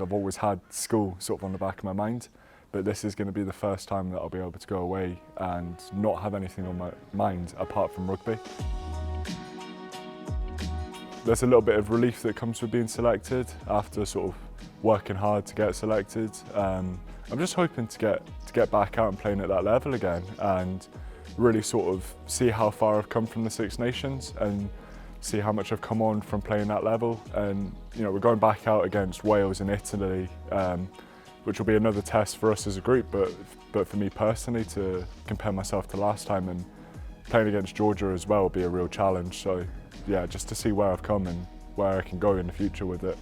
I've always had school sort of on the back of my mind, but this is going to be the first time that I'll be able to go away and not have anything on my mind apart from rugby. There's a little bit of relief that comes with being selected after sort of working hard to get selected. I'm just hoping to get back out and playing at that level again and really sort of see how far I've come from the Six Nations and see how much I've come on from playing that level. And we're going back out against Wales and Italy, which will be another test for us as a group, but for me personally to compare myself to last time, and playing against Georgia as well will be a real challenge. So yeah, just to see where I've come and where I can go in the future with it.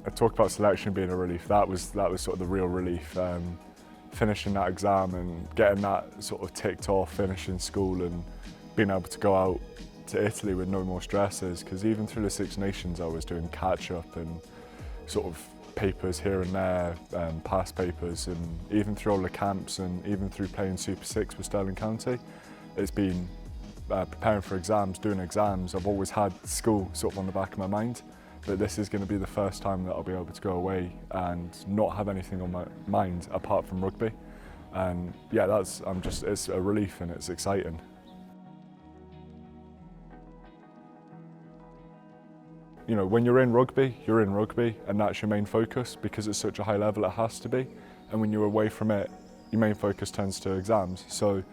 I talk about selection being a relief. That was sort of the real relief. Finishing that exam and getting that sort of ticked off, finishing school and being able to go out to Italy with no more stresses, because even through the Six Nations I was doing catch-up and sort of papers here and there, past papers, and even through all the camps and even through playing Super Six with Stirling County, it's been preparing for exams, doing exams. I've always had school sort of on the back of my mind, but this is going to be the first time that I'll be able to go away and not have anything on my mind apart from rugby. And yeah, it's a relief and it's exciting. When you're in rugby, and that's your main focus because it's such a high level, it has to be. And when you're away from it, your main focus turns to exams. So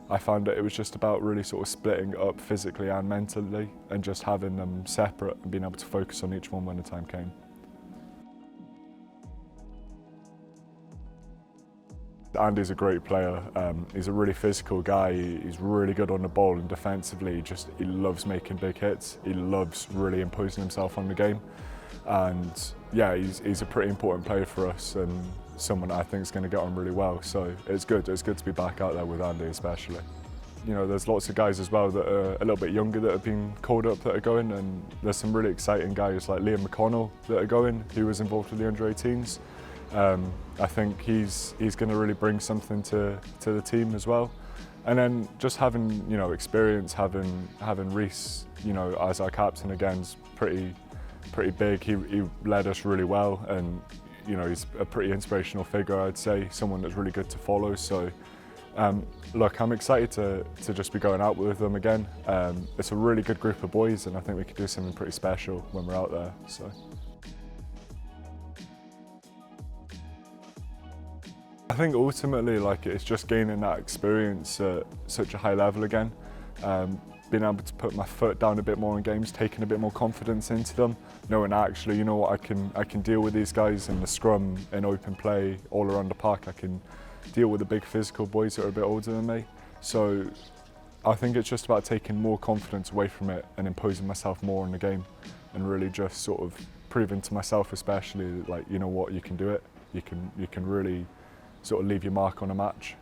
I found that it was just about really sort of splitting up physically and mentally and just having them separate and being able to focus on each one when the time came. Andy's a great player. He's a really physical guy. He's really good on the ball, and defensively he loves making big hits. He loves really imposing himself on the game. And yeah, he's a pretty important player for us and someone I think is going to get on really well. So it's good to be back out there with Andy especially. There's lots of guys as well that are a little bit younger that have been called up that are going, and there's some really exciting guys like Liam McConnell that are going, who was involved with the under-18s. I think he's going to really bring something to the team as well. And then just having experience, having Reece as our captain again is pretty big. He led us really well, and he's a pretty inspirational figure, I'd say, someone that's really good to follow. So look, I'm excited to just be going out with them again. It's a really good group of boys, and I think we could do something pretty special when we're out there. So. I think ultimately it's just gaining that experience at such a high level again, being able to put my foot down a bit more in games, taking a bit more confidence into them, knowing actually, what, I can deal with these guys in the scrum, in open play, all around the park. I can deal with the big physical boys that are a bit older than me. So I think it's just about taking more confidence away from it and imposing myself more in the game, and really just sort of proving to myself especially that, what, you can do it. You can really sort of leave your mark on a match.